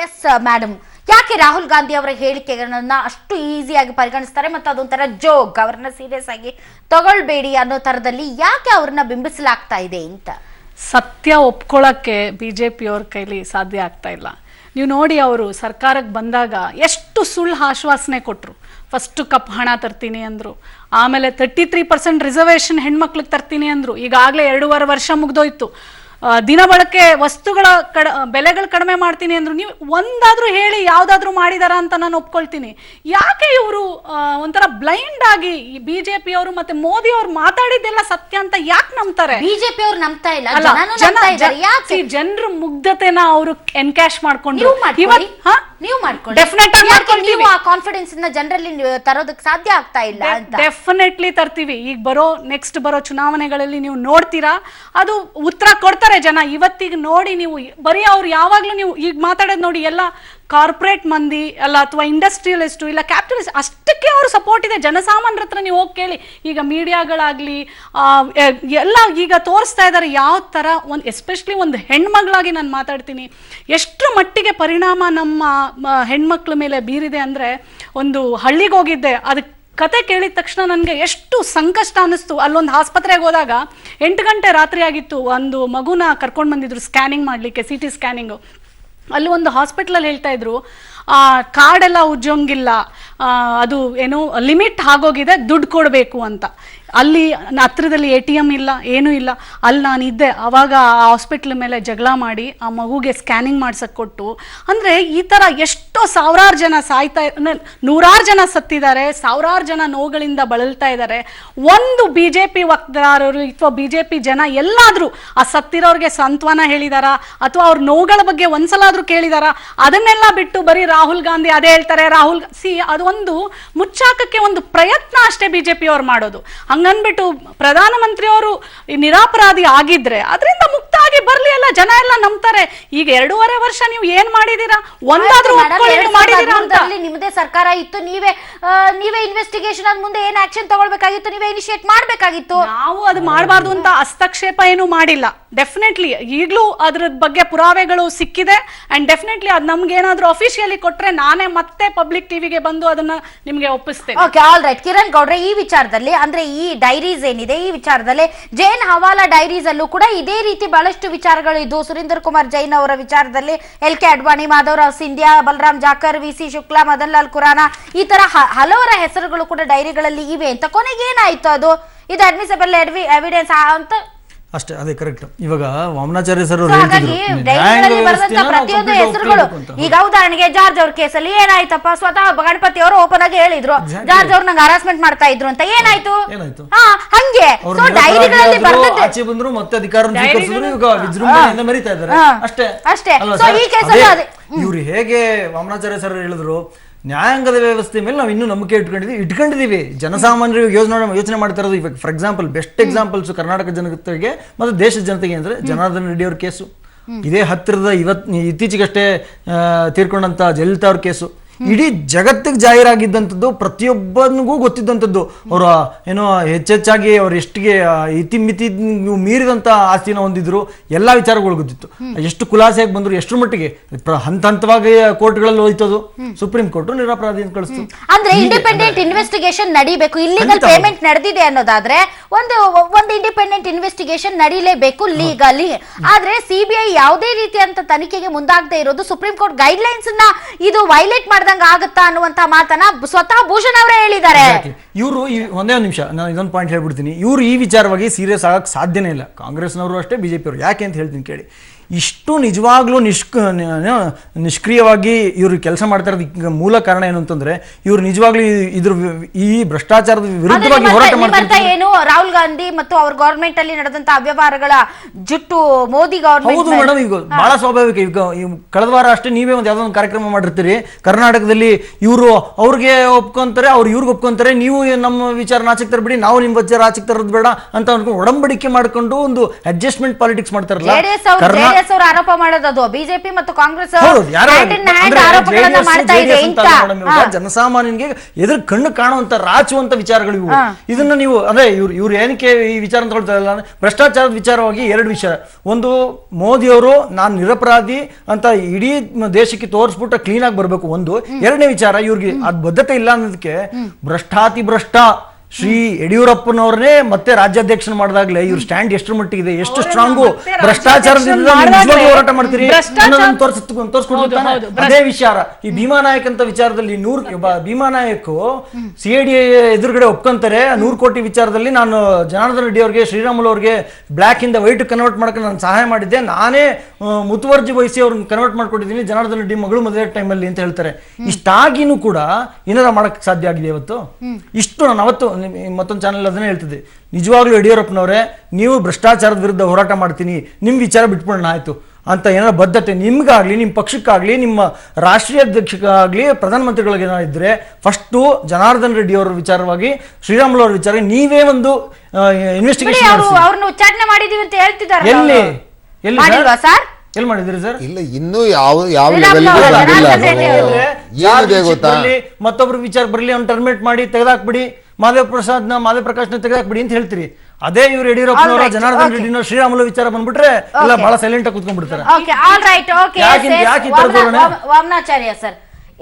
Yes madam, ಯಾಕೆ ರಾಹುಲ್ ಗಾಂಧಿ ಅವರ ಹೇಳಿಕೆಗಳನ್ನ ಅಷ್ಟು ಈಸಿಯಾಗಿ ಪರಿಗಣಿಸ್ತಾರೆ ಮತ್ತು ಅದೊಂಥರ ಜೋಕ್, ಅವ್ರನ್ನ ಸೀರಿಯಸ್ ಆಗಿ ತಗೊಳ್ಬೇಡಿ ಅನ್ನೋ ತರದಲ್ಲಿ ಯಾಕೆ ಅವ್ರನ್ನ ಬಿಂಬಿಸಲಾಗ್ತಾ ಇದೆ ಅಂತ? ಸತ್ಯ ಒಪ್ಕೊಳ್ಳೋಕ್ಕೆ ಬಿಜೆಪಿಯವ್ರ ಕೈಲಿ ಸಾಧ್ಯ ಆಗ್ತಾ ಇಲ್ಲ. ನೀವು ನೋಡಿ, ಅವರು ಸರ್ಕಾರಕ್ಕೆ ಬಂದಾಗ ಎಷ್ಟು ಸುಳ್ಳು ಆಶ್ವಾಸನೆ ಕೊಟ್ಟರು. ಫಸ್ಟ್ ಕಪ್ ಹಣ ತರ್ತೀನಿ ಅಂದರು, ಆಮೇಲೆ 33% ರಿಸರ್ವೇಷನ್ ಹೆಣ್ಮಕ್ಳಿಗೆ ತರ್ತೀನಿ ಅಂದರು. ಈಗಾಗಲೇ 2.5 ವರ್ಷ ಮುಗ್ದೋಯ್ತು. ದಿನ ಬಳಕೆ ವಸ್ತುಗಳ ಬೆಲೆಗಳು ಕಡಿಮೆ ಮಾಡ್ತೀನಿ ಅಂದ್ರು. ನೀವು ಒಂದಾದ್ರೂ ಹೇಳಿ ಯಾವ್ದಾದ್ರು ಮಾಡಿದಾರ ಅಂತ ನಾನು ಒಪ್ಕೊಳ್ತೀನಿ. ಯಾಕೆ ಇವರು ಒಂಥರ ಬ್ಲೈಂಡ್ ಆಗಿ ಬಿಜೆಪಿ ಅವರು ಮತ್ತೆ ಮೋದಿ ಅವರು ಮಾತಾಡಿದ್ದೆಲ್ಲ ಸತ್ಯ ಅಂತ ಯಾಕೆ ನಂಬ್ತಾರೆ? ಬಿಜೆಪಿ ಅವರು ನಂಬ್ತಾ ಇಲ್ಲ, ಜನರ ಮುಗ್ಧತೆನ ಅವರು ಎನ್ಕ್ಯಾಶ್ ಮಾಡ್ಕೊಂಡು ನೀವು ಮಾಡ್ಕೊಂಡು ಆ ಕಾನ್ಫಿಡೆನ್ಸ್ ಇಂದ ಜನರಲ್ಲಿ ತರೋದಕ್ಕೆ ಸಾಧ್ಯ ಆಗ್ತಾ ಇಲ್ಲ ಅಂತ. ಡೆಫಿನೆಟ್ಲಿ ತರ್ತೀವಿ. ಈಗ ನೆಕ್ಸ್ಟ್ ಬರೋ ಚುನಾವಣೆಗಳಲ್ಲಿ ನೀವು ನೋಡ್ತೀರಾ, ಅದು ಉತ್ತರ ಕೊಡ್ತಾರೆ ಜನ. ಇವತ್ತಿಗೆ ನೋಡಿ, ನೀವು ಬರೀ ಅವ್ರು ಯಾವಾಗ್ಲೂ ನೀವು ಈಗ ಮಾತಾಡೋದು ನೋಡಿ, ಎಲ್ಲ ಕಾರ್ಪೊರೇಟ್ ಮಂದಿ ಅಲ್ಲ ಅಥವಾ ಇಂಡಸ್ಟ್ರಿಯಲಿಸ್ಟು ಇಲ್ಲ ಕ್ಯಾಪಿಟಲಿಸ್ಟ್, ಅಷ್ಟಕ್ಕೆ ಅವ್ರ ಸಪೋರ್ಟ್ ಇದೆ. ಜನಸಾಮಾನ್ಯರ ಹತ್ರ ನೀವು ಹೋಗಿ ಕೇಳಿ. ಈಗ ಮೀಡಿಯಾಗಳಾಗ್ಲಿ ಎಲ್ಲ ಈಗ ತೋರಿಸ್ತಾ ಇದ್ದಾರೆ ಯಾವ ತರ ಎಸ್ಪೆಷಲಿ ಒಂದು ಹೆಣ್ಮಗಳಾಗಿ ನಾನು ಮಾತಾಡ್ತೀನಿ, ಎಷ್ಟು ಮಟ್ಟಿಗೆ ಪರಿಣಾಮ ನಮ್ಮ ಹೆಣ್ಮಕ್ಳ ಮೇಲೆ ಬೀರಿದೆ ಅಂದ್ರೆ. ಒಂದು ಹಳ್ಳಿಗೆ ಹೋಗಿದ್ದೆ, ಅದಕ್ಕೆ ಕತೆ ಕೇಳಿದ ತಕ್ಷಣ ನನಗೆ ಎಷ್ಟು ಸಂಕಷ್ಟ ಅನ್ನಿಸ್ತು. ಅಲ್ಲೊಂದು ಆಸ್ಪತ್ರೆಗೆ ಹೋದಾಗ 8 ಗಂಟೆ ರಾತ್ರಿ ಆಗಿತ್ತು. ಒಂದು ಮಗುನ ಕರ್ಕೊಂಡು ಬಂದಿದ್ರು ಸ್ಕ್ಯಾನಿಂಗ್ ಮಾಡಲಿಕ್ಕೆ, CT ಸ್ಕ್ಯಾನಿಂಗು. ಅಲ್ಲಿ ಒಂದು ಹಾಸ್ಪಿಟ್ಲಲ್ಲಿ ಹೇಳ್ತಾ ಇದ್ರು, ಕಾರ್ಡೆಲ್ಲ ಉಜ್ಜೋಂಗಿಲ್ಲ, ಅದು ಏನೋ ಲಿಮಿಟ್ ಆಗೋಗಿದೆ, ದುಡ್ಡು ಕೊಡಬೇಕು ಅಂತ. ಅಲ್ಲಿ ಹತ್ರದಲ್ಲಿ ATM ಇಲ್ಲ, ಏನೂ ಇಲ್ಲ. ಅಲ್ಲಿ ನಾನಿದ್ದೆ. ಆವಾಗ ಆ ಹಾಸ್ಪಿಟ್ಲ್ ಮೇಲೆ ಜಗಳ ಮಾಡಿ ಆ ಮಗುಗೆ ಸ್ಕ್ಯಾನಿಂಗ್ ಮಾಡ್ಸಕ್ಕೆ ಕೊಟ್ಟು. ಅಂದರೆ ಈ ಥರ ಎಷ್ಟೋ ಸಾವಿರಾರು ಜನ ಸಾಯ್ತಾ, ನೂರಾರು ಜನ ಸತ್ತಿದ್ದಾರೆ, ಸಾವಿರಾರು ಜನ ನೋವುಗಳಿಂದ ಬಳಲ್ತಾ ಇದ್ದಾರೆ. ಒಂದು BJP ವಕ್ತಾರರು ಅಥವಾ BJP ಜನ ಎಲ್ಲಾದರೂ ಆ ಸತ್ತಿರೋರಿಗೆ ಸಾಂತ್ವನ ಹೇಳಿದಾರ ಅಥವಾ ಅವ್ರ ನೋವುಗಳ ಬಗ್ಗೆ ಒಂದ್ಸಲಾದ್ರೂ ಕೇಳಿದಾರ? ಅದನ್ನೆಲ್ಲ ಬಿಟ್ಟು ಬರೀ ರಾಹುಲ್ ಗಾಂಧಿ ಅದೇ ಹೇಳ್ತಾರೆ, ಅದು ಒಂದು ಮುಚ್ಚಾಕಕ್ಕೆ ಒಂದು ಪ್ರಯತ್ನ ಅಷ್ಟೇ BJP ಅವ್ರು ಮಾಡೋದು. ಹಂಗನ್ಬಿಟ್ಟು ಪ್ರಧಾನಮಂತ್ರಿ ಅವರು ನಿರಾಪರಾಧಿ ಆಗಿದ್ರೆ ಅದರಿಂದ ಮುಕ್ತ ಆಗಿ ಬರ್ಲಿ, ಎಲ್ಲ ಜನ ಎಲ್ಲ ನಂಬ್ತಾರೆ. ಈಗ 2.5 ವರ್ಷ ನೀವು ಏನ್ ಮಾಡಿದೀರಾ? ಒಂದಾದ್ರೂ ಮಾಡಿದೀರಾ ಅಂತ? ನಿಮ್ಮದೇ ಸರ್ಕಾರ ಇತ್ತು, ನೀವೇ ಇನ್ವೆಸ್ಟಿಗೇಷನ್ ಆದ ಮುಂದೆ ಏನ್ ಆಕ್ಷನ್ ತಗೊಳ್ಬೇಕಾಗಿತ್ತು, ನೀವೇ ಇನಿಶಿಯೇಟ್ ಮಾಡ್ಬೇಕಾಗಿತ್ತು. ನಾವು ಅದು ಮಾಡಬಾರ್ದು ಅಂತ ಹಸ್ತಕ್ಷೇಪ ಏನು ಮಾಡಿಲ್ಲ. ಡೆಫಿನೆಟ್ಲಿ ಈಗಲೂ ಅದ್ರ ಬಗ್ಗೆ ಪುರಾವೆಗಳು ಸಿಕ್ಕಿದೆ. ಅಂಡ್ ಡೆಫಿನೆಟ್ಲಿ ಅದು ನಮ್ಗೆ ಏನಾದ್ರೂ ಅಫಿಷಿಯಲಿ ಕೊಟ್ರೆ ನಾನೇ ಮತ್ತೆ ಪಬ್ಲಿಕ್ ಟಿವಿಗೆ ಬಂದು ಅದನ್ನ ನಿಮ್ಗೆ ಒಪ್ಪಿಸ್ತೇನೆ. Okay, all right. ಕಿರಣ್ ಗೌಡ್ರೆ, ಈ ವಿಚಾರದಲ್ಲಿ ಅಂದ್ರೆ ಈ ಡೈರೀಸ್ ಏನಿದೆ, ಈ ವಿಚಾರದಲ್ಲಿ ಜೈನ್ ಹವಾಲಾ ಡೈರೀಸ್ ಅಲ್ಲೂ ಕೂಡ ಇದೇ ರೀತಿ ಬಹಳಷ್ಟು ವಿಚಾರಗಳು ಇದ್ದು. ಸುರೀಂದರ್ ಕುಮಾರ್ ಜೈನ್ ಅವರ ವಿಚಾರದಲ್ಲಿ LK ಅಡ್ವಾಣಿ, ಮಾಧವರಾವ್ ಸಿಂಧ್ಯಾ, ಬಲರಾಮ್ ಜಾಕರ್, VC ಶುಕ್ಲಾ, ಮದನ್ ಲಾಲ್ ಖುರಾನಾ, ಈ ತರ ಹಲವರ ಹೆಸರುಗಳು ಕೂಡ ಡೈರಿಗಳಲ್ಲಿ ಇವೆ ಅಂತ. ಕೊನೆಗೆ ಏನಾಯ್ತು? ಇದು ಅಡ್ಮಿಸಬಲ್ ಎವಿಡೆನ್ಸ್ ಅಂತ ಅಷ್ಟೇ, ಅದೇ ಕರೆಕ್ಟ್. ಇವಾಗ ವಾಮನಾಚಾರ್ಯ ಸರ್ ಪ್ರತಿಯೊಂದು ಹೆಸರುಗಳು, ಈಗ ಉದಾಹರಣೆಗೆ ಜಾರ್ಜ್ ಅವ್ರ ಕೇಸಲ್ಲಿ ಏನಾಯ್ತಪ್ಪ, ಸ್ವತಃ ಗಣಪತಿ ಅವರು ಓಪನ್ ಆಗಿ ಹೇಳಿದ್ರು ಜಾರ್ಜ್ ಅವ್ರು ನಂಗೆ ಹರಾಸ್ಮೆಂಟ್ ಮಾಡ್ತಾ ಇದ್ರು ಅಂತ. ಏನಾಯ್ತು? ಹಂಗೆ ಡೈರಿಗಳಲ್ಲಿ ಬರ್ತದೆ. ಆಚೆ ಬಂದ್ರು ಮತ್ತೆ ಅಧಿಕಾರ ವಿಜೃಂಭಣೆಯಿಂದ ಮೆರೀತಾ ಇದ್ದಾರೆ ಅಷ್ಟೇ ಅಷ್ಟೇ. ಈ ಕೇಸಲ್ಲಿ ಇವ್ರು ಹೇಗೆ ವಾಮನಾಚಾರ್ಯ ಸರ್ ಹೇಳಿದ್ರು, ನ್ಯಾಯಾಂಗದ ವ್ಯವಸ್ಥೆ ಮೇಲೆ ನಾವು ಇನ್ನೂ ನಂಬಿಕೆ ಇಟ್ಕೊಂಡಿದೀವಿ. ಜನಸಾಮಾನ್ಯರು ಯೋಚನೆ ಮಾಡ್ತಾ ಇರೋದು. ಇವಾಗ for example, best examples Karnataka ಜನತೆಗೆ ಮತ್ತು ದೇಶದ ಜನತೆಗೆ ಅಂದ್ರೆ ಜನಾರ್ದನ್ ರೆಡ್ಡಿ ಅವ್ರ ಕೇಸು, ಇದೇ ಹತ್ತಿರದ ಇತ್ತೀಚೆಗಷ್ಟೇ ತೀರ್ಕೊಂಡಂತ ಜಯಲಲಿತಾ ಅವ್ರ ಕೇಸು, ಇಡೀ ಜಗತ್ತಿಗೆ ಜಾಹೀರಾಗಿದ್ದಂಥದ್ದು, ಪ್ರತಿಯೊಬ್ಬನಿಗೂ ಗೊತ್ತಿದ್ದಂಥದ್ದು. ಅವರ ಏನೋ ಹೆಚ್ಚೆಚ್ಚಾಗಿ ಅವ್ರು ಎಷ್ಟಿಗೆ ಇತಿಮಿತಿ ಮೀರಿದಂಥ ಆಸ್ತಿನ ಹೊಂದಿದ್ರು, ಎಲ್ಲ ವಿಚಾರಗಳು ಗೊತ್ತಿತ್ತು. ಎಷ್ಟು ಖುಲಾಸೆಯಾಗಿ ಬಂದ್ರು, ಎಷ್ಟರ ಮಟ್ಟಿಗೆ ಹಂತ ಹಂತವಾಗಿ ಕೋರ್ಟ್ಗಳಲ್ಲಿ ಹೋಯ್ತದು, ಸುಪ್ರೀಂ ಕೋರ್ಟ್ ನಿರಪರಾಧಿ ಅಂತ ಕಳಿಸ್ತು. ಅಂದ್ರೆ ಇಂಡಿಪೆಂಡೆಂಟ್ ಇನ್ವೆಸ್ಟಿಗೇಷನ್ ನಡೀಬೇಕು. ಇಲ್ಲಿಗಲ್ ಪೇಮೆಂಟ್ ನಡೆದಿದೆ ಅನ್ನೋದಾದ್ರೆ ಒಂದು ಇಂಡಿಪೆಂಡೆಂಟ್ ಇನ್ವೆಸ್ಟಿಗೇಷನ್ ನಡೀಲೇಬೇಕು ಲೀಗಲಿ. ಆದ್ರೆ CBI ಯಾವುದೇ ರೀತಿಯಂತ ತನಿಖೆಗೆ ಮುಂದಾಗದೆ ಇರೋದು ಸುಪ್ರೀಂ ಕೋರ್ಟ್ ಗೈಡ್ ಲೈನ್ಸ್ ನ ಇದು ವೈಲೇಟ್ ಮಾಡಿದ ಆಗುತ್ತಾ ಅನ್ನುವಂತ ಮಾತನ್ನ ಸ್ವತಃ ಭೂಷಣ್ ಅವರೇ ಹೇಳಿದ್ದಾರೆ. ಇವರು ಒಂದೇ ಒಂದು ನಿಮಿಷ, ನಾನು ಇದೊಂದು ಪಾಯಿಂಟ್ ಹೇಳ್ಬಿಡ್ತೀನಿ. ಇವರು ಈ ವಿಚಾರವಾಗಿ ಸೀರಿಯಸ್ ಆಗಕ್ಕೆ ಸಾಧ್ಯನೇ ಇಲ್ಲ. ಕಾಂಗ್ರೆಸ್ನವರು ಅಷ್ಟೇ, BJP ಅವರು. ಯಾಕೆ ಅಂತ ಹೇಳ್ತೀನಿ ಕೇಳಿ. ಇಷ್ಟು ನಿಜವಾಗ್ಲೂ ನಿಷ್ಕ್ರಿಯವಾಗಿ ಇವರು ಕೆಲಸ ಮಾಡ್ತಾ ಇರೋದು ಮೂಲ ಕಾರಣ ಏನು ಅಂತಂದ್ರೆ, ಇವರು ನಿಜವಾಗ್ಲೂ ಈ ಭ್ರಷ್ಟಾಚಾರದ ವಿರುದ್ಧವಾಗಿ ಹೋರಾಟ ಮಾಡ್ತಾರೆ. ಏನು ರಾಹುಲ್ ಗಾಂಧಿ ಮತ್ತು ಅವ್ರ ಗವರ್ಮೆಂಟ್ ಅಲ್ಲಿ ನಡೆದಂತ ಅವ್ಯವಹಾರಗಳ ಜುಟ್ಟು ಮೋದಿ ಗವರ್ಮೆಂಟ್. ಹೌದು ಮೇಡಮ್, ಈಗ ಬಹಳ ಸ್ವಾಭಾವಿಕ. ಈಗ ಕಳೆದ ವಾರ ಅಷ್ಟೇ ನೀವೇ ಒಂದು ಯಾವ್ದೋ ಒಂದು ಕಾರ್ಯಕ್ರಮ ಮಾಡಿರ್ತೀರಿ, ಕರ್ನಾಟಕದಲ್ಲಿ ಇವರು ಅವ್ರಿಗೆ ಒಪ್ಕೊಂತಾರೆ, ಅವ್ರು ಇವ್ರಿಗೆ ಒಪ್ಕೊಂತಾರೆ, ನೀವು ನಮ್ಮ ವಿಚಾರ ಆಚೆಗೆ ತರಬೇಡಿ, ನಾವು ನಿಮ್ಮ ವಿಚಾರ ಆಚೆಗೆ ತರೋದು ಬೇಡ ಅಂತ ಅನ್ಕೊಂಡು ಒಡಂಬಡಿಕೆ ಮಾಡ್ಕೊಂಡು ಒಂದು ಅಡ್ಜಸ್ಟ್ಮೆಂಟ್ ಪಾಲಿಟಿಕ್ಸ್ ಮಾಡ್ತಾರಲ್ಲ. ಜೆಡಿಎಸ್ ಅವರು ಆರೋಪ ಮಾಡೋದು, ಬಿಜೆಪಿ ಮತ್ತು ಕಾಂಗ್ರೆಸ್ ಆರೋಪಗಳನ್ನ ಮಾಡ್ತಾ ಇದೆ. ಜನಸಾಮಾನ್ಯನಿಗೆ ಎದುರು ಕಣ್ಣು ಕಾಣುವಂತ ರಾಚುವಂತ ವಿಚಾರಗಳು ಇವು. ಇದನ್ನ ನೀವು ಅಂದ್ರೆ ಇವ್ರು ಏನಕ್ಕೆ ಈ ವಿಚಾರ ಅಂತ ಹೇಳ್ತಾ ಭ್ರಷ್ಟಾಚಾರದ ವಿಚಾರವಾಗಿ ಎರಡು ವಿಷಯ. ಒಂದು, ಮೋದಿಯವರು ನಾನು ನಿರಪರಾಧಿ ಅಂತ ಇಡೀ ದೇಶಕ್ಕೆ ತೋರಿಸ್ಬಿಟ್ಟು ಕ್ಲೀನ್ ಆಗಿ ಬರ್ಬೇಕು ಒಂದು. ಎರಡನೇ ವಿಚಾರ, ಇವ್ರಿಗೆ ಅದ್ ಬದ್ಧತೆ ಇಲ್ಲ ಅನ್ನೋದಕ್ಕೆ ಭ್ರಷ್ಟ ಶ್ರೀ ಯಡಿಯೂರಪ್ಪನವ್ರನ್ನೇ ಮತ್ತೆ ರಾಜ್ಯಾಧ್ಯಕ್ಷನ ಮಾಡಿದಾಗ್ಲೇ ಇವ್ರ ಸ್ಟ್ಯಾಂಡ್ ಎಷ್ಟರ ಮಟ್ಟಿಗಿದೆ, ಎಷ್ಟು ಸ್ಟ್ರಾಂಗು, ಭ್ರಷ್ಟಾಚಾರದಿಂದ ಹೋರಾಟ ಮಾಡ್ತೀರಿ ತೋರಿಸ್ಕೊಡ್ತಾನೆ. ಅದೇ ವಿಚಾರ ಈ ಭೀಮಾ ನಾಯಕ್ ಅಂತ ವಿಚಾರದಲ್ಲಿ ಭೀಮಾ ನಾಯಕ್ ಸಿಐಡಿ ಎದುರುಗಡೆ ಒಪ್ಕೊಂತಾರೆ 100 ಕೋಟಿ ವಿಚಾರದಲ್ಲಿ ನಾನು ಜನಾರ್ದನ್ ರೆಡ್ಡಿ ಅವ್ರಿಗೆ, ಶ್ರೀರಾಮುಲು ಅವ್ರಿಗೆ ಬ್ಲಾಕ್ ಇಂದ ವೈಟ್ ಕನ್ವರ್ಟ್ ಮಾಡಕ್ಕೆ ನಾನು ಸಹಾಯ ಮಾಡಿದ್ದೆ, ನಾನೇ ಮುತುವರ್ಜಿ ವಹಿಸಿ ಅವ್ರನ್ನ ಕನ್ವರ್ಟ್ ಮಾಡ್ಕೊಟ್ಟಿದ್ದೀನಿ ಜನಾರ್ದನ್ ರೆಡ್ಡಿ ಮಗಳು ಮದುವೆ ಟೈಮಲ್ಲಿ ಅಂತ ಹೇಳ್ತಾರೆ. ಇಷ್ಟಾಗಿನೂ ಕೂಡ ಏನಾರ ಮಾಡಕ್ ಸಾಧ್ಯ ಆಗಿದೆ ಇವತ್ತು? ಇಷ್ಟು ನಾನು ಅವತ್ತು ಮತ್ತೊಂದು ಚಾನೆಲ್ ಅದನ್ನೇ ಹೇಳ್ತಿದ್ದೆ, ನಿಜವಾಗ್ಲೂ ಯಡಿಯೂರಪ್ಪನವರೇ ನೀವು ಭ್ರಷ್ಟಾಚಾರದ ವಿರುದ್ಧ ಹೋರಾಟ ಮಾಡ್ತೀನಿ, ನಿಮ್ ವಿಚಾರ ಬಿಟ್ಬಿಡೋಣ ಆಯ್ತು ಅಂತ ಏನಾರ ಬದ್ಧತೆ ನಿಮ್ಗಾಗ್ಲಿ, ನಿಮ್ಮ ಪಕ್ಷಕ್ಕಾಗ್ಲಿ, ನಿಮ್ಮ ರಾಷ್ಟ್ರೀಯ ಅಧ್ಯಕ್ಷಕ್ಕಾಗ್ಲಿ, ಪ್ರಧಾನಮಂತ್ರಿಗಳಿಗೆ ಏನಾರ ಇದ್ರೆ ಫಸ್ಟು ಜನಾರ್ದನ್ ರೆಡ್ಡಿ ಅವರ ವಿಚಾರವಾಗಿ, ಶ್ರೀರಾಮುಲು ಅವರ ವಿಚಾರ ನೀವೇ ಒಂದು ಇನ್ವೆಸ್ಟಿಗೇಷನ್ ಅವ್ರನ್ನ ಉಚ್ಚಾಟನೆ ಮಾಡಿದೀವಿ ಅಂತ ಹೇಳ್ತಿದ್ದಾರೆ. ಎಲ್ಲಿ ಸರ್ ಎಲ್ಲಿ ಮಾಡಿದ್ರಿ ಸರ್? ಇಲ್ಲ, ಇನ್ನೂ ಯಾವ ಮತ್ತೊಬ್ರು ವಿಚಾರ ಬರ್ಲಿ, ಅವ್ನು ಟರ್ಮಿನೇಟ್ ಮಾಡಿ ತೆಗೆದಾಕ್ಬಿಡಿ, ಮಾದೇವ್ ಪ್ರಕಾಶ್ನ ತೆಗೆದಾಕ್ಬಿಡಿ ಅಂತ ಹೇಳ್ತೀರಿ. ಅದೇ ಇವ್ರು ಯಡಿಯೂರಪ್ಪನವರ, ಜನಾರ್ದನ್ ರೆಡ್ಡಿನವರು, ಶ್ರೀರಾಮುಲು ವಿಚಾರ ಬಂದ್ಬಿಟ್ರೆ ಎಲ್ಲ ಬಹಳ ಸೈಲೆಂಟ್ ಆಗಿ ಕುತ್ಕೊಂಡ್ಬಿಡ್ತಾರೆ. Vamanacharya sir,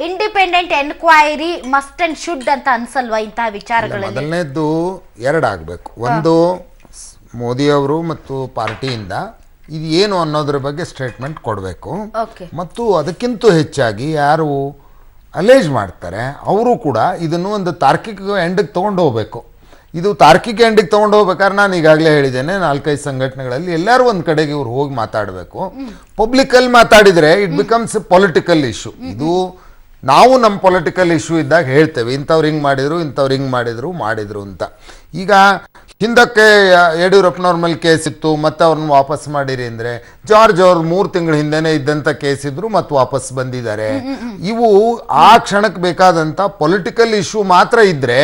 independent enquiry must and should ಅಂತ ಅನ್ಸಲ್ವಾ ಇಂತಹ ವಿಚಾರಗಳಲ್ಲಿ? ಮೊದಲನೇದ್ದು ಎರಡಾಗಬೇಕು. ಒಂದು, ಮೋದಿ ಅವರು ಮತ್ತು ಪಾರ್ಟಿಯಿಂದ ಇದು ಏನು ಅನ್ನೋದ್ರ ಬಗ್ಗೆ ಸ್ಟೇಟ್ಮೆಂಟ್ ಕೊಡಬೇಕು. ಮತ್ತು ಅದಕ್ಕಿಂತ ಹೆಚ್ಚಾಗಿ ಯಾರು ಅಲೇಜ್ ಮಾಡ್ತಾರೆ ಅವರು ಕೂಡ ಇದನ್ನು ಒಂದು ತಾರ್ಕಿಕ ಎಂಡಿಗೆ ತೊಗೊಂಡು ಹೋಗ್ಬೇಕು. ಇದು ತಾರ್ಕಿಕ ಎಂಡಿಗೆ ತೊಗೊಂಡು ಹೋಗ್ಬೇಕಾದ್ರೆ ನಾನು ಈಗಾಗಲೇ ಹೇಳಿದ್ದೇನೆ, 4-5 ಸಂಘಟನೆಗಳಲ್ಲಿ ಎಲ್ಲರೂ ಒಂದು ಕಡೆಗೆ ಇವ್ರು ಹೋಗಿ ಮಾತಾಡಬೇಕು. ಪಬ್ಲಿಕಲ್ಲಿ ಮಾತಾಡಿದರೆ it becomes A political issue. ಇದು ನಾವು ನಮ್ಮ ಪೊಲಿಟಿಕಲ್ ಇಶ್ಯೂ ಇದ್ದಾಗ ಹೇಳ್ತೇವೆ, ಇಂಥವ್ರು ಹಿಂಗೆ ಮಾಡಿದರು ಅಂತ. ಈಗ ಹಿಂದಕ್ಕೆ ಯಡಿಯೂರಪ್ಪನವ್ರ ಮೇಲೆ ಕೇಸ್ ಇತ್ತು, ಮತ್ತೆ ಅವ್ರನ್ನ ವಾಪಸ್ ಮಾಡಿರಿ ಅಂದರೆ, ಜಾರ್ಜ್ ಅವ್ರು 3 ತಿಂಗಳ ಹಿಂದೆನೇ ಇದ್ದಂಥ ಕೇಸ್ ಇದ್ರು ಮತ್ತೆ ವಾಪಸ್ ಬಂದಿದ್ದಾರೆ. ಇವು ಆ ಕ್ಷಣಕ್ಕೆ ಬೇಕಾದಂಥ ಪೊಲಿಟಿಕಲ್ ಇಶ್ಯೂ ಮಾತ್ರ ಇದ್ರೆ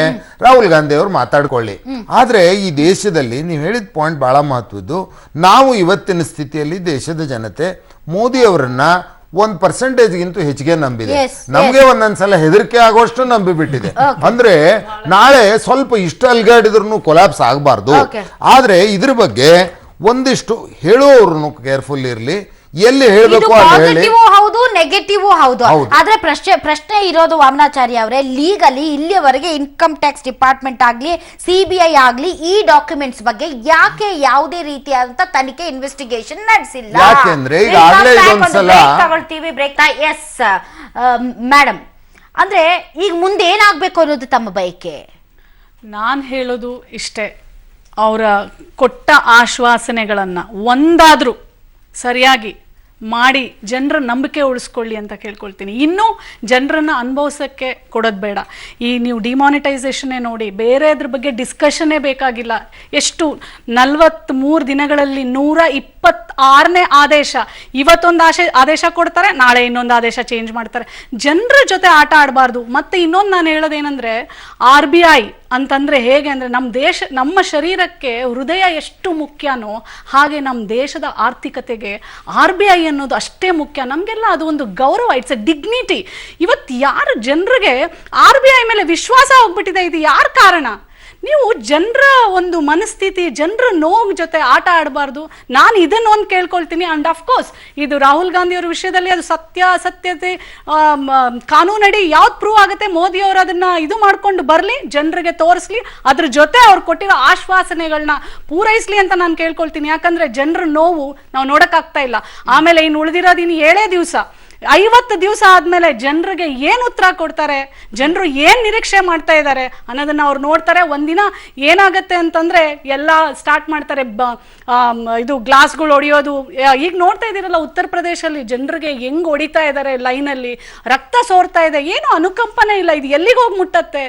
ರಾಹುಲ್ ಗಾಂಧಿ ಅವರು ಮಾತಾಡ್ಕೊಳ್ಳಿ. ಆದರೆ ಈ ದೇಶದಲ್ಲಿ ನೀವು ಹೇಳಿದ ಪಾಯಿಂಟ್ ಬಹಳ ಮಹತ್ವದ್ದು. ನಾವು ಇವತ್ತಿನ ಸ್ಥಿತಿಯಲ್ಲಿ ದೇಶದ ಜನತೆ ಮೋದಿ ಅವರನ್ನ 1% ಹೆಚ್ಚಿಗೆ ನಂಬಿದೆ. ನಮ್ಗೆ ಒಂದೊಂದ್ಸಲ ಹೆದರಿಕೆ ಆಗೋಷ್ಟು ನಂಬಿಬಿಟ್ಟಿದೆ. ಅಂದ್ರೆ ನಾಳೆ ಸ್ವಲ್ಪ ಇಷ್ಟು ಅಲ್ಗಾಡಿದ್ರು ಕೊಲಾಪ್ಸ್ ಆಗಬಾರ್ದು. ಆದ್ರೆ ಇದ್ರ ಬಗ್ಗೆ ಒಂದಿಷ್ಟು ಹೇಳುವವ್ರು ಕೇರ್ಫುಲ್ ಇರ್ಲಿ, ಎಲ್ಲಿ ಹೇಳಬೇಕು ಹೌದು, ನೆಗೆಟಿವ್ ಹೌದು. ಆದ್ರೆ ಪ್ರಶ್ನೆ ಇರೋದು ವಾಮನಾಚಾರ್ಯ ಅವರೇ, ಲೀಗಲಿ ಇಲ್ಲಿಯವರೆಗೆ ಇನ್ಕಮ್ ಟ್ಯಾಕ್ಸ್ ಡಿಪಾರ್ಟ್ಮೆಂಟ್ ಆಗ್ಲಿ, ಸಿಬಿಐ ಆಗ್ಲಿ ಈ ಡಾಕ್ಯುಮೆಂಟ್ಸ್ ಬಗ್ಗೆ ಯಾಕೆ ಯಾವುದೇ ರೀತಿಯಾದಂತ ತನಿಖೆ ಇನ್ವೆಸ್ಟಿಗೇಷನ್ ನಡೆಸಿಲ್ಲ? ಯಾಕೆಂದ್ರೆ ತಗೊಳ್ತೀವಿ ಬ್ರೇಕ್. ಎಸ್ ಮೇಡಮ್, ಅಂದ್ರೆ ಈಗ ಮುಂದೆ ಏನಾಗ್ಬೇಕು ಅನ್ನೋದು ತಮ್ಮ ಬಯಕೆ? ನಾನು ಹೇಳೋದು ಇಷ್ಟೇ, ಅವರ ಕೊಟ್ಟ ಆಶ್ವಾಸನೆಗಳನ್ನ ಒಂದಾದ್ರೂ ಸರಿಯಾಗಿ ಮಾಡಿ ಜನರ ನಂಬಿಕೆ ಉಳಿಸ್ಕೊಳ್ಳಿ ಅಂತ ಕೇಳ್ಕೊಳ್ತೀನಿ. ಇನ್ನೂ ಜನರನ್ನ ಅನುಭವಿಸೋಕ್ಕೆ ಕೊಡೋದು ಬೇಡ. ಈ ನೀವು ಡಿಮಾನಿಟೈಸೇಷನ್ನೇ ನೋಡಿ, ಬೇರೆ ಅದ್ರ ಬಗ್ಗೆ ಡಿಸ್ಕಷನ್ನೇ ಬೇಕಾಗಿಲ್ಲ. ಎಷ್ಟು 43 ದಿನಗಳಲ್ಲಿ 126ನೇ ಆದೇಶ. ಇವತ್ತೊಂದು ಆದೇಶ ಕೊಡ್ತಾರೆ, ನಾಳೆ ಇನ್ನೊಂದು ಆದೇಶ ಚೇಂಜ್ ಮಾಡ್ತಾರೆ. ಜನರ ಜೊತೆ ಆಟ ಆಡಬಾರ್ದು. ಮತ್ತೆ ಇನ್ನೊಂದು ನಾನು ಹೇಳೋದೇನೆಂದ್ರೆ, RBI ಅಂತಂದ್ರೆ ಹೇಗೆ ಅಂದ್ರೆ, ನಮ್ಮ ಶರೀರಕ್ಕೆ ಹೃದಯ ಎಷ್ಟು ಮುಖ್ಯನೋ ಹಾಗೆ ನಮ್ಮ ದೇಶದ ಆರ್ಥಿಕತೆಗೆ RBI ಅನ್ನೋದು ಅಷ್ಟೇ ಮುಖ್ಯ. ನಮಗೆಲ್ಲ ಅದು ಒಂದು ಗೌರವ, ಇಟ್ಸ್ ಎ ಡಿಗ್ನಿಟಿ. ಇವತ್ತು ಯಾರು ಜನರಿಗೆ RBI ಮೇಲೆ ವಿಶ್ವಾಸ ಹೋಗ್ಬಿಟ್ಟಿದೆ, ಇದು ಯಾರ ಕಾರಣ? ನೀವು ಜನರ ಒಂದು ಮನಸ್ಥಿತಿ, ಜನರ ನೋವು ಜೊತೆ ಆಟ ಆಡಬಾರ್ದು. ನಾನು ಇದನ್ನು ಒಂದು ಕೇಳ್ಕೊಳ್ತೀನಿ. ಅಂಡ್ ಅಫ್ಕೋರ್ಸ್ ಇದು ರಾಹುಲ್ ಗಾಂಧಿ ಅವರ ವಿಷಯದಲ್ಲಿ ಅದು ಸತ್ಯತೆ ಕಾನೂನಡಿ ಯಾವ್ದು ಪ್ರೂವ್ ಆಗುತ್ತೆ, ಮೋದಿ ಅವರು ಅದನ್ನ ಇದು ಮಾಡ್ಕೊಂಡು ಬರಲಿ, ಜನರಿಗೆ ತೋರಿಸ್ಲಿ, ಅದ್ರ ಜೊತೆ ಅವ್ರು ಕೊಟ್ಟಿರೋ ಆಶ್ವಾಸನೆಗಳನ್ನ ಪೂರೈಸ್ಲಿ ಅಂತ ನಾನು ಕೇಳ್ಕೊಳ್ತೀನಿ. ಯಾಕಂದ್ರೆ ಜನರ ನೋವು ನಾವು ನೋಡಕ್ಕಾಗ್ತಾ ಇಲ್ಲ. ಆಮೇಲೆ ಇನ್ನು ಉಳಿದಿರೋದು ಇನ್ನು 7 ದಿವಸ, 50 ದಿವಸ ಆದ್ಮೇಲೆ ಜನರಿಗೆ ಏನ್ ಉತ್ತರ ಕೊಡ್ತಾರೆ, ಜನರು ಏನ್ ನಿರೀಕ್ಷೆ ಮಾಡ್ತಾ ಇದ್ದಾರೆ ಅನ್ನೋದನ್ನ ಅವ್ರು ನೋಡ್ತಾರೆ. ಒಂದಿನ ಏನಾಗತ್ತೆ ಅಂತಂದ್ರೆ ಎಲ್ಲ ಸ್ಟಾರ್ಟ್ ಮಾಡ್ತಾರೆ, ಇದು ಗ್ಲಾಸ್ಗಳು ಹೊಡಿಯೋದು. ಈಗ ನೋಡ್ತಾ ಇದ್ದೀರಲ್ಲ ಉತ್ತರ ಪ್ರದೇಶಲ್ಲಿ ಜನರಿಗೆ ಹೆಂಗ್ ಹೊಡಿತಾ ಇದ್ದಾರೆ, ಲೈನಲ್ಲಿ ರಕ್ತ ಸೋರ್ತಾ ಇದೆ, ಏನು ಅನುಕಂಪನೆ ಇಲ್ಲ. ಇದು ಎಲ್ಲಿಗೆ ಹೋಗಿ ಮುಟ್ಟತ್ತೆ?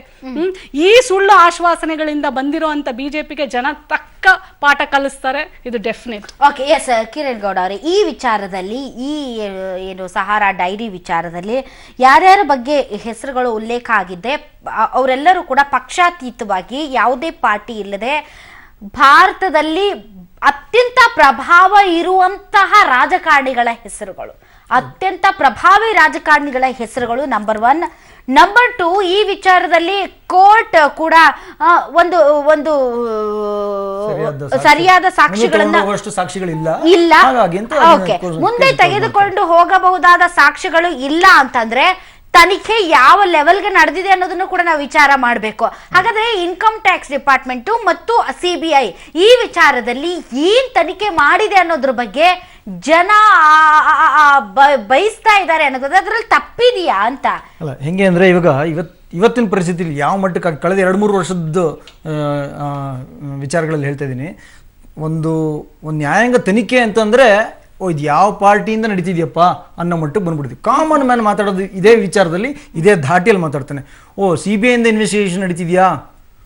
ಈ ಸುಳ್ಳು ಆಶ್ವಾಸನೆಗಳಿಂದ ಬಂದಿರುವಂತ ಬಿಜೆಪಿಗೆ ಜನ ತಕ್ಕ ಪಾಠ ಕಲಿಸ್ತಾರೆ, ಇದು definite. Okay, yes Kiran Gowda ಅವರೇ, ಈ ವಿಚಾರದಲ್ಲಿ, ಈ ಏನು ಸಹಾರಾ ಡೈರಿ ವಿಚಾರದಲ್ಲಿ ಯಾರ್ಯಾರ ಬಗ್ಗೆ ಹೆಸರುಗಳು ಉಲ್ಲೇಖ ಆಗಿದೆ, ಅವರೆಲ್ಲರೂ ಕೂಡ ಪಕ್ಷಾತೀತವಾಗಿ ಯಾವುದೇ ಪಾರ್ಟಿ ಇಲ್ಲದೆ ಭಾರತದಲ್ಲಿ ಅತ್ಯಂತ ಪ್ರಭಾವ ಇರುವಂತಹ ರಾಜಕಾರಣಿಗಳ ಹೆಸರುಗಳು, ಅತ್ಯಂತ ಪ್ರಭಾವಿ ರಾಜಕಾರಣಿಗಳ ಹೆಸರುಗಳು ನಂಬರ್ 1. ನಂಬರ್ 2, ಈ ವಿಚಾರದಲ್ಲಿ ಕೋರ್ಟ್ ಕೂಡ ಒಂದು ಒಂದು ಸರಿಯಾದ ಸಾಕ್ಷಿಗಳನ್ನ ಇಲ್ಲ, ಓಕೆ, ಮುಂದೆ ತೆಗೆದುಕೊಂಡು ಹೋಗಬಹುದಾದ ಸಾಕ್ಷಿಗಳು ಇಲ್ಲ ಅಂತಂದ್ರೆ ತನಿಖೆ ಯಾವ ಲೆವೆಲ್ಗೆ ನಡೆದಿದೆ ಅನ್ನೋದನ್ನು ಕೂಡ ನಾವು ವಿಚಾರ ಮಾಡಬೇಕು. ಹಾಗಾದ್ರೆ ಇನ್ಕಮ್ ಟ್ಯಾಕ್ಸ್ ಡಿಪಾರ್ಟ್ಮೆಂಟ್ ಮತ್ತು CBI ಈ ವಿಚಾರದಲ್ಲಿ ಏನ್ ತನಿಖೆ ಮಾಡಿದೆ ಅನ್ನೋದ್ರ ಬಗ್ಗೆ ಜನ ಬಯಸ್ತಾ ಇದ್ದಾರೆ ಅನ್ನೋದು, ಅದ್ರಲ್ಲಿ ತಪ್ಪಿದೆಯಾ ಅಂತ. ಅಲ್ಲ, ಹೆಂಗೆ ಅಂದ್ರೆ ಇವಾಗ ಇವತ್ತಿನ ಪರಿಸ್ಥಿತಿಲಿ ಯಾವ ಮಟ್ಟಕ್ಕೆ ಕಳೆದ 2-3 ವರ್ಷದ ವಿಚಾರಗಳಲ್ಲಿ ಹೇಳ್ತಾ ಇದ್ದೀನಿ. ಒಂದು ನ್ಯಾಯಾಂಗ ತನಿಖೆ ಅಂತಂದ್ರೆ ಇದು ಯಾವ ಪಾರ್ಟಿಯಿಂದ ನಡೀತಿದ್ಯಪ್ಪ ಅನ್ನೋ ಮಟ್ಟಕ್ಕೆ ಬಂದ್ಬಿಡ್ತೀವಿ. ಕಾಮನ್ ಮ್ಯಾನ್ ಮಾತಾಡೋದು ಇದೇ ವಿಚಾರದಲ್ಲಿ ಇದೇ ಧಾಟಿಯಲ್ಲಿ ಮಾತಾಡ್ತಾನೆ. CBI ಇಂದ ಇನ್ವೆಸ್ಟಿಗೇಷನ್ ನಡೀತಿದ್ಯಾ,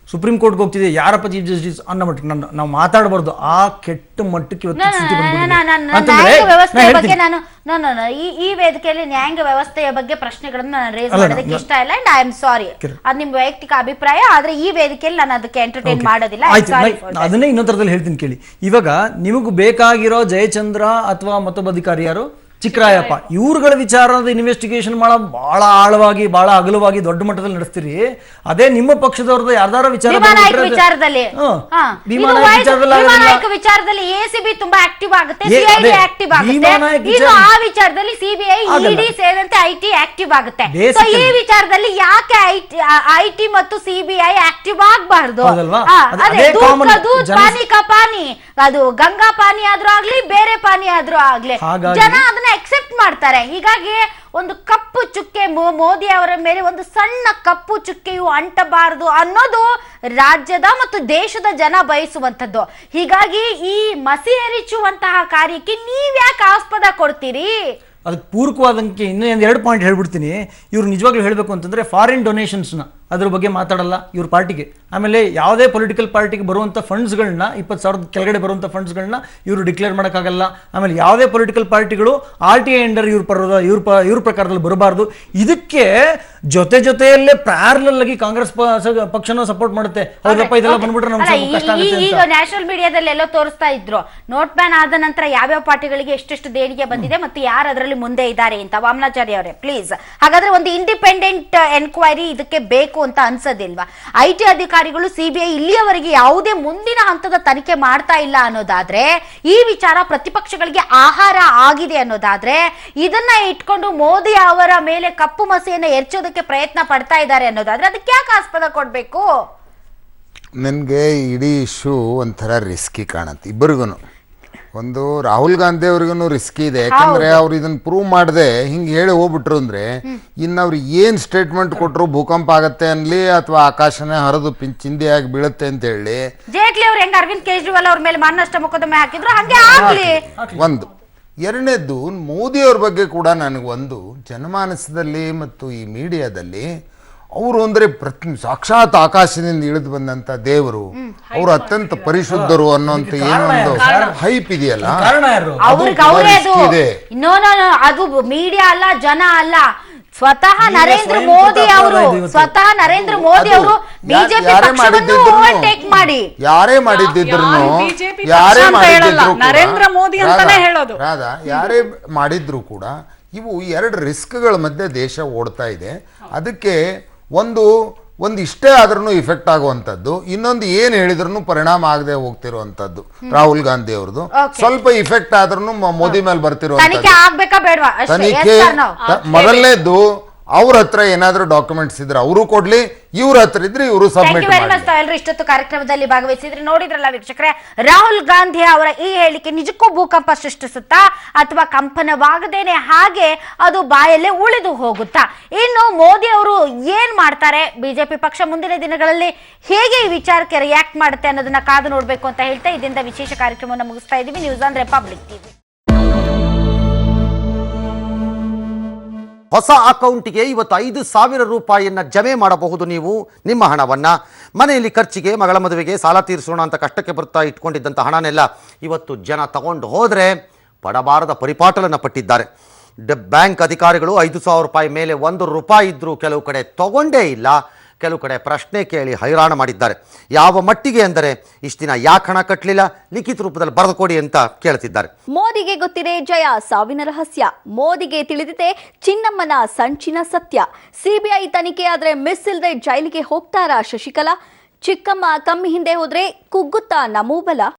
ಸುಪ್ರೀಂ ಕೋರ್ಟ್ಗೆ ಹೋಗ್ತಿದೆ, ಯಾರಪ್ಪ ಚೀಫ್ ಜಸ್ಟಿಸ್ ಅನ್ನೋ ಮಟ್ಟಕ್ಕೆ ನಾವು ಮಾತಾಡಬಾರ್ದು. ಆ ಕೆಟ್ಟ ಮಟ್ಟಕ್ಕೆ ಈ ವೇದಿಕೆಯಲ್ಲಿ ನ್ಯಾಯಾಂಗ ವ್ಯವಸ್ಥೆಯ ಬಗ್ಗೆ ಪ್ರಶ್ನೆಗಳನ್ನ ನಾನು ರೇಸ್ ಮಾಡೋದಕ್ಕೆ ಇಷ್ಟ ಇಲ್ಲ. ಅಂಡ್ ಐ ಆಮ್ ಸಾರಿ, ಅದು ನಿಮ್ ವೈಯಕ್ತಿಕ ಅಭಿಪ್ರಾಯ. ಆದ್ರೆ ಈ ವೇದಿಕೆಯಲ್ಲಿ ನಾನು ಅದಕ್ಕೆ ಎಂಟರ್ಟೈನ್ ಮಾಡೋದಿಲ್ಲ. ಅದನ್ನೇ ಇನ್ನೊಂದು ಥರದಲ್ಲಿ ಹೇಳ್ತೀನಿ ಕೇಳಿ. ಇವಾಗ ನಿಮಗೂ ಬೇಕಾಗಿರೋ ಜಯಚಂದ್ರ ಅಥವಾ ಮತ್ತೊಬ್ಬ ಅಧಿಕಾರಿ ಯಾರು, ಚಿಕ್ಕರಾಯಪ್ಪ, ಇವ್ರುಗಳ ವಿಚಾರದ ಇನ್ವೆಸ್ಟಿಗೇಷನ್ ಬಹಳ ಆಳವಾಗಿ, ಬಹಳ ಅಗಲವಾಗಿ, ದೊಡ್ಡ ಮಟ್ಟದಲ್ಲಿ ನಡೆಸ್ತೀರಿ. ಅದೇ ನಿಮ್ಮ ಪಕ್ಷದವ್ರದ್ದು ಯಾರ್ದಾರ ವಿಚಾರದಲ್ಲಿ ACB ತುಂಬಾ ಆಕ್ಟಿವ್ ಆಗುತ್ತೆ, CID ಆಕ್ಟಿವ್ ಆಗುತ್ತೆ. ಆ ವಿಚಾರದಲ್ಲಿ CBI, ED ಸೇರಿದಂತೆ IT ಆಕ್ಟಿವ್ ಆಗುತ್ತೆ. ಈ ವಿಚಾರದಲ್ಲಿ ಯಾಕೆ IT ಮತ್ತು CBI ಆಕ್ಟಿವ್ ಆಗಬಾರ್ದು? ಪಾನಿ ಕಾ ಪಾನಿ, ಅದು ಗಂಗಾ ಪಾನಿ ಆದ್ರೂ ಆಗ್ಲಿ, ಬೇರೆ ಪಾನಿ ಆದ್ರೂ ಆಗ್ಲಿ, ಜನ ಅದನ್ನ ಎಕ್ಸೆಪ್ಟ್ ಮಾಡ್ತಾರೆ. ಹೀಗಾಗಿ ಒಂದು ಕಪ್ಪು ಚುಕ್ಕೆ ಮೋದಿ ಅವರ ಮೇಲೆ ಒಂದು ಸಣ್ಣ ಕಪ್ಪು ಚುಕ್ಕೆಯು ಅಂಟಬಾರದು ಅನ್ನೋದು ರಾಜ್ಯದ ಮತ್ತು ದೇಶದ ಜನ ಬಯಸುವಂತದ್ದು. ಹೀಗಾಗಿ ಈ ಮಸಿ ಎರಚುವಂತಹ ಕಾರ್ಯಕ್ಕೆ ನೀವ್ಯಾಕೆ ಆಸ್ಪದ ಕೊಡ್ತೀರಿ? ಅದಕ್ಕೆ ಪೂರಕವಾದಂಗೆ ಇನ್ನೂ 2 ಪಾಯಿಂಟ್ ಹೇಳ್ಬಿಡ್ತೀನಿ. ಇವ್ರು ನಿಜವಾಗ್ಲೂ ಹೇಳಬೇಕು ಅಂತಂದರೆ ಫಾರಿನ್ ಡೊನೇಷನ್ಸ್ನ ಅದ್ರ ಬಗ್ಗೆ ಮಾತಾಡಲ್ಲ ಇವ್ರ ಪಾರ್ಟಿಗೆ. ಆಮೇಲೆ ಯಾವುದೇ ಪೊಲಿಟಿಕಲ್ ಪಾರ್ಟಿಗೆ ಬರುವಂಥ ಫಂಡ್ಸ್ಗಳನ್ನ 20,000 ಕೆಳಗಡೆ ಬರುವಂಥ ಫಂಡ್ಸ್ಗಳನ್ನ ಇವರು ಡಿಕ್ಲೇರ್ ಮಾಡೋಕ್ಕಾಗಲ್ಲ. ಆಮೇಲೆ ಯಾವುದೇ ಪೊಲಿಟಿಕಲ್ ಪಾರ್ಟಿಗಳು RTI ಅಂಡರ್ ಇವ್ರ ಪ್ರಕಾರದಲ್ಲಿ ಬರಬಾರ್ದು. ಇದಕ್ಕೆ ಜೊತೆಯಲ್ಲೇ ಪ್ಯಾರಲಲ್ ಆಗಿ ಕಾಂಗ್ರೆಸ್ ಪಕ್ಷನೂ ಸಪೋರ್ಟ್ ಮಾಡುತ್ತೆ. ಹೌದಪ್ಪ, ಇದೆಲ್ಲ ಬಂದ್ಬಿಟ್ರೆ ನಮ್ಗೆ ಕಷ್ಟ ಆಗುತ್ತೆ. ಈಗ ನ್ಯಾಷನಲ್ ಮೀಡಿಯಾದಲ್ಲಿ ಎಲ್ಲೋ ತೋರಿಸ್ತಾ ಇದ್ರು, ನೋಟ್ ಬ್ಯಾನ್ ಆದ ನಂತರ ಯಾವ್ಯಾವ ಪಾರ್ಟಿಗಳಿಗೆ ಎಷ್ಟೆಷ್ಟು ದೇಣಿಗೆ ಬಂದಿದೆ ಮತ್ತು ಯಾರು ಅದರಲ್ಲಿ ಮುಂದೆ ಇದ್ದಾರೆ ಅಂತ. ವಾಮನಾಚಾರ್ಯ ಅವರೇ ಪ್ಲೀಸ್, ಹಾಗಾದ್ರೆ ಒಂದು ಇಂಡಿಪೆಂಡೆಂಟ್ ಎನ್ಕ್ವೈರಿ ಇದಕ್ಕೆ ಬೇಕು ಅಂತ ಅನ್ಸೋದಿಲ್ವಾ? IT ಅಧಿಕಾರಿಗಳು CBI ಇಲ್ಲಿಯವರೆಗೆ ಯಾವುದೇ ಮುಂದಿನ ಹಂತದ ತನಿಖೆ ಮಾಡ್ತಾ ಇಲ್ಲ ಅನ್ನೋದಾದ್ರೆ, ಈ ವಿಚಾರ ಪ್ರತಿಪಕ್ಷಗಳಿಗೆ ಆಹಾರ ಆಗಿದೆ ಅನ್ನೋದಾದ್ರೆ, ಇದನ್ನ ಇಟ್ಕೊಂಡು ಮೋದಿ ಅವರ ಮೇಲೆ ಕಪ್ಪು ಮಸಿಯನ್ನು ಎರಚೋದಕ್ಕೆ ಪ್ರಯತ್ನ ಪಡ್ತಾ ಇದ್ದಾರೆ ಅನ್ನೋದಾದ್ರೆ ಅದಕ್ಕೆ ಯಾಕೆ ಆಸ್ಪದ ಕೊಡ್ಬೇಕು? ನನಗೆ ಇಡೀ ಇಶ್ಯೂ ಒಂಥರ ರಿಸ್ಕಿ ಕಾಣುತ್ತೆ ಇಬ್ಬರಿಗೂ. ಒಂದು ರಾಹುಲ್ ಗಾಂಧಿ ಅವ್ರಿಗೂ ರಿಸ್ಕಿ ಇದೆ, ಯಾಕಂದ್ರೆ ಅವ್ರು ಇದನ್ನ ಪ್ರೂವ್ ಮಾಡದೆ ಹಿಂಗೆ ಹೇಳಿ ಹೋಗ್ಬಿಟ್ರು ಅಂದ್ರೆ ಇನ್ನು ಅವ್ರು ಏನ್ ಸ್ಟೇಟ್ಮೆಂಟ್ ಕೊಟ್ಟರು ಭೂಕಂಪ ಆಗತ್ತೆ ಅನ್ಲಿ ಅಥವಾ ಆಕಾಶನೇ ಹರಿದು ಚಿಂದಿಯಾಗಿ ಬೀಳುತ್ತೆ ಅಂತ ಹೇಳಿ, ಜೇಟ್ಲಿ ಅವ್ರು ಹೆಂಗ ಅರವಿಂದ್ ಕೇಜ್ರಿವಾಲ್ ಅವ್ರ ಮೇಲೆ ಮಾನನಷ್ಟ ಮೊಕದ್ದಮೆ ಹಾಕಿದ್ರು ಹಂಗೆ ಆಗ್ಲಿ. ಒಂದು ಎರಡನೇದ್ದು, ಮೋದಿ ಅವ್ರ ಬಗ್ಗೆ ಕೂಡ ನನಗೊಂದು ಜನಮಾನಸದಲ್ಲಿ ಮತ್ತು ಈ ಮೀಡಿಯಾದಲ್ಲಿ ಅವರು ಅಂದ್ರೆ ಸಾಕ್ಷಾತ್ ಆಕಾಶದಿಂದ ಇಳಿದು ಬಂದಂತ ದೇವರು, ಅವರು ಅತ್ಯಂತ ಪರಿಶುದ್ಧರು ಅನ್ನೋಂತ ಏನೊಂದು ಹೈಪ್ ಇದೆಯಲ್ಲ, ಅದು ಮೀಡಿಯಾ ಅಲ್ಲ, ಜನ ಅಲ್ಲ, ಸ್ವತಃ ನರೇಂದ್ರ ಮೋದಿ ಅವರು ಬಿಜೆಪಿ ಓವರ್ಟೇಕ್ ಮಾಡಿ ಯಾರೇ ಮಾಡಿದ್ರು ನರೇಂದ್ರ ಮೋದಿ ಅಂತಾನೆ ಹೇಳೋದು, ಯಾರೇ ಮಾಡಿದ್ರು ಕೂಡ ಇವು 2 ರಿಸ್ಕ್ಗಳ ಮಧ್ಯೆ ದೇಶ ಓಡ್ತಾ ಇದೆ. ಅದಕ್ಕೆ ಒಂದು ಇಷ್ಟೇ ಆದ್ರೂ ಇಫೆಕ್ಟ್ ಆಗುವಂಥದ್ದು, ಇನ್ನೊಂದು ಏನು ಹೇಳಿದ್ರು ಪರಿಣಾಮ ಆಗದೆ ಹೋಗ್ತಿರುವಂತದ್ದು ರಾಹುಲ್ ಗಾಂಧಿ ಅವ್ರದ್ದು. ಸ್ವಲ್ಪ ಇಫೆಕ್ಟ್ ಆದ್ರೂ ಮೋದಿ ಮೇಲೆ ಬರ್ತಿರುವಂತ ತನಿಖೆ. ಮೊದಲನೇದು ಅವ್ರ ಹತ್ರ ಏನಾದ್ರೂ ಡಾಕ್ಯುಮೆಂಟ್ಸ್ ಇದ್ರೆ ಅವರು ಕೊಡ್ಲಿ, ಇವ್ರ ಹತ್ರ ಇದ್ರೆ ಇವರು ಸಬ್ಮಿಟ್ ಮಾಡಿ. ಇಷ್ಟೊತ್ತು ಕಾರ್ಯಕ್ರಮದಲ್ಲಿ ಭಾಗವಹಿಸಿದ್ರೆ ನೋಡಿದ್ರಲ್ಲ ವೀಕ್ಷಕರೇ, ರಾಹುಲ್ ಗಾಂಧಿ ಅವರ ಈ ಹೇಳಿಕೆ ನಿಜಕ್ಕೂ ಭೂಕಂಪ ಸೃಷ್ಟಿಸುತ್ತಾ ಅಥವಾ ಕಂಪನವಾಗದೇನೆ ಹಾಗೆ ಅದು ಬಾಯಲ್ಲೇ ಉಳಿದು ಹೋಗುತ್ತಾ? ಇನ್ನು ಮೋದಿ ಅವರು ಏನ್ ಮಾಡ್ತಾರೆ, ಬಿಜೆಪಿ ಪಕ್ಷ ಮುಂದಿನ ದಿನಗಳಲ್ಲಿ ಹೇಗೆ ಈ ವಿಚಾರಕ್ಕೆ ರಿಯಾಕ್ಟ್ ಮಾಡುತ್ತೆ ಅನ್ನೋದನ್ನ ಕಾದು ನೋಡ್ಬೇಕು ಅಂತ ಹೇಳ್ತಾ ಇದರಿಂದ ವಿಶೇಷ ಕಾರ್ಯಕ್ರಮವನ್ನು ಮುಗಿಸ್ತಾ ಇದ್ದೀವಿ. News on republic TV. ಹೊಸ ಅಕೌಂಟಿಗೆ ಇವತ್ತು 5,000 ರೂಪಾಯಿಯನ್ನು ಜಮೆ ಮಾಡಬಹುದು. ನೀವು ನಿಮ್ಮ ಹಣವನ್ನು ಮನೆಯಲ್ಲಿ ಖರ್ಚಿಗೆ, ಮಗಳ ಮದುವೆಗೆ, ಸಾಲ ತೀರಿಸೋಣ ಅಂತ ಕಷ್ಟಕ್ಕೆ ಬರ್ತಾ ಇಟ್ಕೊಂಡಿದ್ದಂಥ ಹಣನೆಲ್ಲ ಇವತ್ತು ಜನ ತಗೊಂಡು ಹೋದರೆ ಪಡಬಾರದ ಪರಿಪಾಟಲನ್ನು ಪಟ್ಟಿದ್ದಾರೆ. ಬ್ಯಾಂಕ್ ಅಧಿಕಾರಿಗಳು 5,000 ರೂಪಾಯಿ ಮೇಲೆ 1 ರೂಪಾಯಿ ಇದ್ದರೂ ಕೆಲವು ಕಡೆ ತಗೊಂಡೇ ಇಲ್ಲ. ಕೆಲವು ಕಡೆ ಪ್ರಶ್ನೆ ಕೇಳಿ ಹೈರಾಣ ಮಾಡಿದ್ದಾರೆ. ಯಾವ ಮಟ್ಟಿಗೆ ಅಂದರೆ ಇಷ್ಟು ದಿನ ಯಾಕೆ ಹಣ ಕಟ್ಟಲಿಲ್ಲ, ಲಿಖಿತ ರೂಪದಲ್ಲಿ ಬರೆದು ಕೊಡಿ ಅಂತ ಕೇಳ್ತಿದ್ದಾರೆ. ಮೋದಿಗೆ ಗೊತ್ತಿದೆ ಜಯ ಸಾವಿನ ರಹಸ್ಯ, ಮೋದಿಗೆ ತಿಳಿದಿದೆ ಚಿನ್ನಮ್ಮನ ಸಂಚಿನ ಸತ್ಯ. ಸಿಬಿಐ ತನಿಖೆ ಆದ್ರೆ ಮಿಸ್ ಇಲ್ಲದೆ ಜೈಲಿಗೆ ಹೋಗ್ತಾರಾ ಶಶಿಕಲಾ? ಚಿಕ್ಕಮ್ಮ ಕಮ್ಮಿ ಹಿಂದೆ ಹೋದ್ರೆ ಕುಗ್ಗುತ್ತಾ ನಮೋ ಬಲ.